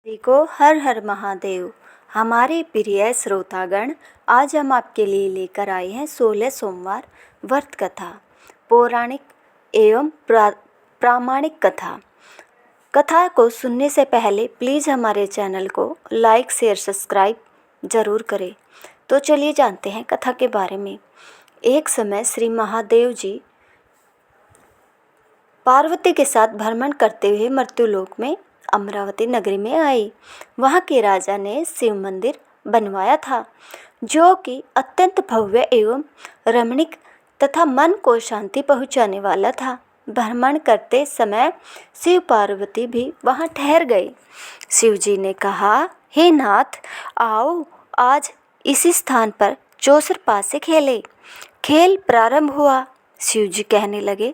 सभी को हर हर महादेव। हमारे प्रिय श्रोतागण, आज हम आपके लिए लेकर आए हैं 16 सोमवार व्रत कथा, पौराणिक एवं प्रामाणिक कथा। कथा को सुनने से पहले प्लीज़ हमारे चैनल को लाइक शेयर सब्सक्राइब ज़रूर करें। तो चलिए जानते हैं कथा के बारे में। एक समय श्री महादेव जी पार्वती के साथ भ्रमण करते हुए मृत्युलोक में अमरावती नगरी में आई। वहाँ के राजा ने शिव मंदिर बनवाया था, जो कि अत्यंत भव्य एवं रमणीक तथा मन को शांति पहुँचाने वाला था। भ्रमण करते समय शिव पार्वती भी वहाँ ठहर गए। शिव जी ने कहा, हे नाथ, आओ आज इसी स्थान पर चौसर पासे खेले। खेल प्रारंभ हुआ। शिव जी कहने लगे,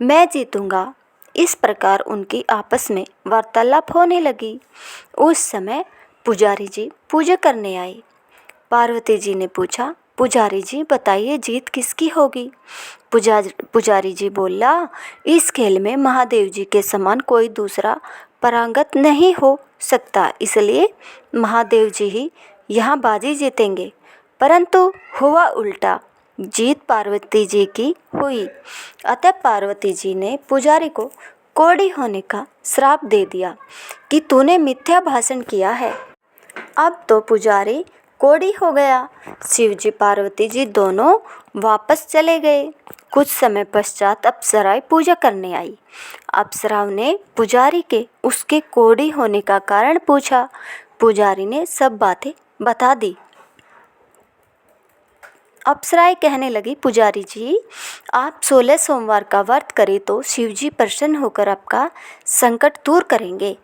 मैं जीतूंगा। इस प्रकार उनकी आपस में वार्तालाप होने लगी। उस समय पुजारी जी पूजा करने आए। पार्वती जी ने पूछा, पुजारी जी बताइए जीत किसकी होगी। पुजारी जी बोला, इस खेल में महादेव जी के समान कोई दूसरा पारंगत नहीं हो सकता, इसलिए महादेव जी ही यहाँ बाजी जीतेंगे। परंतु हुआ उल्टा, जीत पार्वती जी की हुई। अतः पार्वती जी ने पुजारी को कोढ़ी होने का श्राप दे दिया कि तूने मिथ्या भाषण किया है। अब तो पुजारी कोढ़ी हो गया। शिव जी पार्वती जी दोनों वापस चले गए। कुछ समय पश्चात अप्सराएं पूजा करने आई। अप्सराओं ने पुजारी के उसके कोढ़ी होने का कारण पूछा। पुजारी ने सब बातें बता दी। अप्सराएं कहने लगी, पुजारी जी आप 16 सोमवार का व्रत करें तो शिव जी प्रसन्न होकर आपका संकट दूर करेंगे।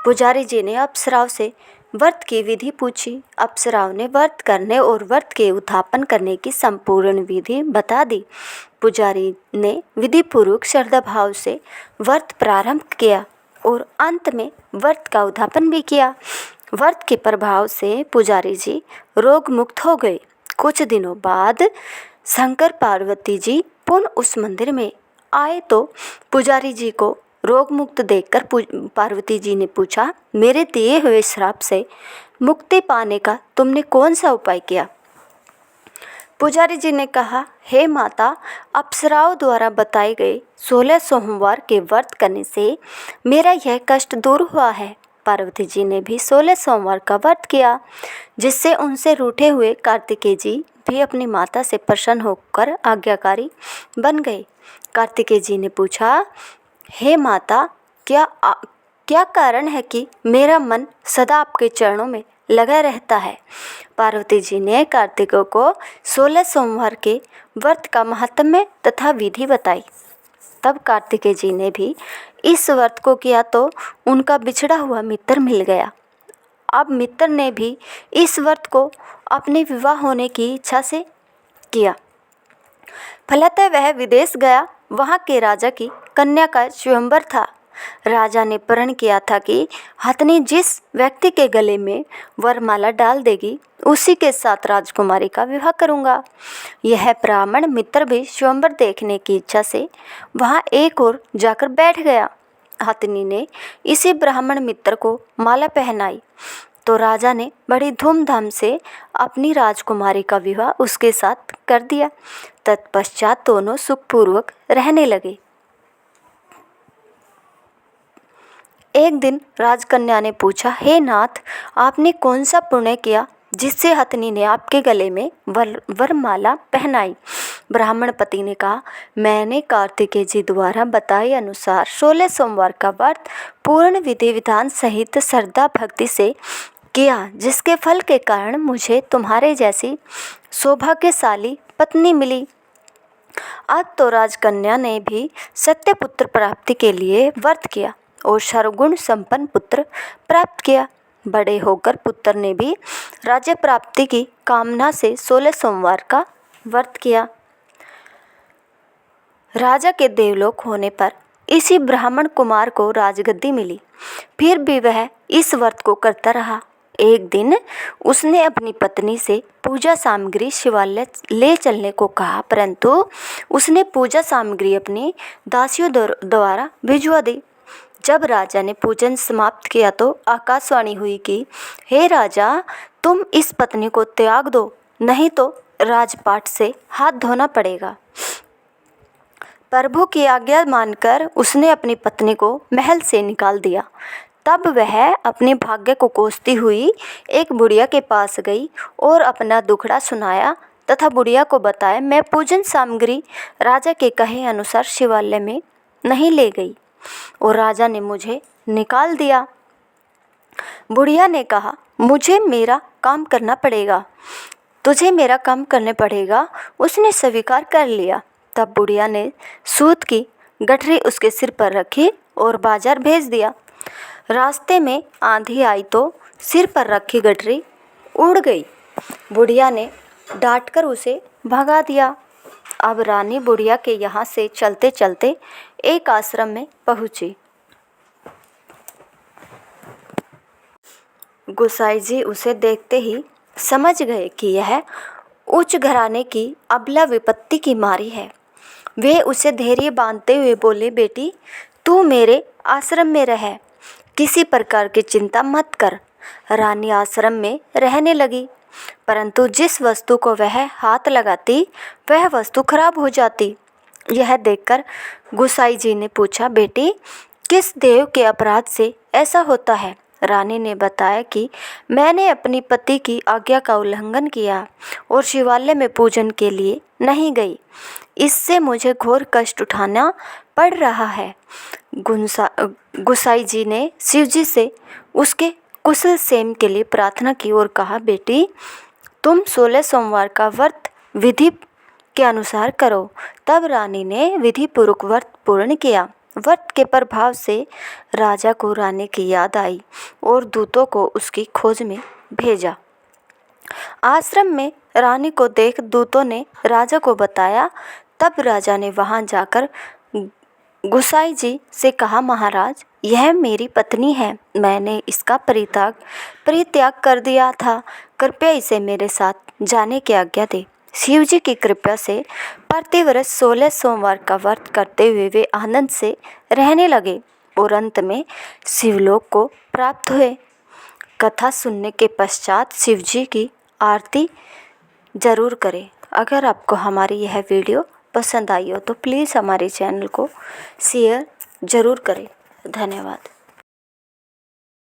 पुजारी जी ने अप्सराओं से व्रत की विधि पूछी। अप्सराओं ने व्रत करने और व्रत के उद्यापन करने की संपूर्ण विधि बता दी। पुजारी ने विधिपूर्वक श्रद्धा भाव से व्रत प्रारंभ किया और अंत में व्रत का उद्यापन भी किया। व्रत के प्रभाव से पुजारी जी रोग मुक्त हो गए। कुछ दिनों बाद शंकर पार्वती जी पुनः उस मंदिर में आए तो पुजारी जी को रोग मुक्त देखकर पार्वती जी ने पूछा, मेरे दिए हुए श्राप से मुक्ति पाने का तुमने कौन सा उपाय किया। पुजारी जी ने कहा, हे माता, अप्सराओं द्वारा बताए गए 16 सोमवार के व्रत करने से मेरा यह कष्ट दूर हुआ है। पार्वती जी ने भी 16 सोमवार का व्रत किया, जिससे उनसे रूठे हुए कार्तिकेय जी भी अपनी माता से प्रसन्न होकर आज्ञाकारी बन गए। कार्तिकेय जी ने पूछा, हे माता, क्या कारण है कि मेरा मन सदा आपके चरणों में लगा रहता है। पार्वती जी ने कार्तिकों को 16 सोमवार के व्रत का महात्म्य तथा विधि बताई। तब कार्तिकेय जी ने भी इस व्रत को किया तो उनका बिछड़ा हुआ मित्र मिल गया। अब मित्र ने भी इस व्रत को अपने विवाह होने की इच्छा से किया। फलतः वह विदेश गया। वहाँ के राजा की कन्या का स्वयंवर था। राजा ने प्रण किया था कि हथनी जिस व्यक्ति के गले में वरमाला डाल देगी उसी के साथ राजकुमारी का विवाह करूंगा। यह ब्राह्मण मित्र भी स्वयंवर देखने की इच्छा से वहां एक ओर जाकर बैठ गया। हथनी ने इसी ब्राह्मण मित्र को माला पहनाई तो राजा ने बड़ी धूमधाम से अपनी राजकुमारी का विवाह उसके साथ कर दिया। तत्पश्चात दोनों सुखपूर्वक रहने लगे। एक दिन राजकन्या ने पूछा, हे नाथ, आपने कौन सा पुण्य किया जिससे हथनी ने आपके गले में वरमाला पहनाई। ब्राह्मण पति ने कहा, मैंने कार्तिकेय जी द्वारा बताए अनुसार 16 सोमवार का व्रत पूर्ण विधि विधान सहित श्रद्धा भक्ति से किया, जिसके फल के कारण मुझे तुम्हारे जैसी सौभाग्यशाली पत्नी मिली। अब तो राजकन्या ने भी सत्य पुत्र प्राप्ति के लिए व्रत किया और सर्वगुण संपन्न पुत्र प्राप्त किया। बड़े होकर पुत्र ने भी राज्य प्राप्ति की कामना से 16 सोमवार का व्रत किया। राजा के देवलोक होने पर इसी ब्राह्मण कुमार को राजगद्दी मिली। फिर भी वह इस व्रत को करता रहा। एक दिन उसने अपनी पत्नी से पूजा सामग्री शिवालय ले चलने को कहा, परंतु उसने पूजा सामग्री अपनी दासियों द्वारा भिजवा दी। जब राजा ने पूजन समाप्त किया तो आकाशवाणी हुई कि हे राजा, तुम इस पत्नी को त्याग दो, नहीं तो राजपाट से हाथ धोना पड़ेगा। प्रभु की आज्ञा मानकर उसने अपनी पत्नी को महल से निकाल दिया। तब वह अपने भाग्य को कोसती हुई एक बुढ़िया के पास गई और अपना दुखड़ा सुनाया तथा बुढ़िया को बताया, मैं पूजन सामग्री राजा के कहे अनुसार शिवालय में नहीं ले गई और राजा ने मुझे निकाल दिया। बुढ़िया ने कहा, मुझे मेरा काम करना पड़ेगा, तुझे मेरा काम करने पड़ेगा। उसने स्वीकार कर लिया। तब बुढ़िया ने सूत की गठरी उसके सिर पर रखी और बाजार भेज दिया। रास्ते में आंधी आई तो सिर पर रखी गठरी उड़ गई। बुढ़िया ने डांटकर उसे भगा दिया। अब रानी बुढ़िया के यहाँ से चलते चलते एक आश्रम में पहुँची। गुसाई जी उसे देखते ही समझ गए कि यह उच्च घराने की अबला विपत्ति की मारी है। वे उसे धैर्य बांधते हुए बोले, बेटी तू मेरे आश्रम में रह, किसी प्रकार की चिंता मत कर। रानी आश्रम में रहने लगी, परंतु जिस वस्तु को वह हाथ लगाती वह वस्तु खराब हो जाती। यह देखकर गुसाई जी ने पूछा, बेटी किस देव के अपराध से ऐसा होता है? रानी ने बताया कि मैंने अपनी पति की आज्ञा का उल्लंघन किया और शिवालय में पूजन के लिए नहीं गई। इससे मुझे घोर कष्ट उठाना पड़ रहा है। गुसाई जी ने शिवजी से उसके कुशल क्षेम के लिए प्रार्थना की और कहा, बेटी तुम 16 सोमवार का व्रत विधि के अनुसार करो। तब रानी ने विधि पूर्वक व्रत पूर्ण किया। व्रत के प्रभाव से राजा को रानी की याद आई और दूतों को उसकी खोज में भेजा। आश्रम में रानी को देख दूतों ने राजा को बताया। तब राजा ने वहां जाकर गुसाई जी से कहा, महाराज यह मेरी पत्नी है, मैंने इसका परित्याग कर दिया था, कृपया इसे मेरे साथ जाने की आज्ञा दे। शिवजी की कृपा से प्रतिवर्ष 16 सोमवार का व्रत करते हुए वे आनंद से रहने लगे और अंत में शिवलोक को प्राप्त हुए। कथा सुनने के पश्चात शिवजी की आरती ज़रूर करें। अगर आपको हमारी यह वीडियो पसंद आई हो तो प्लीज़ हमारे चैनल को शेयर ज़रूर करें। धन्यवाद।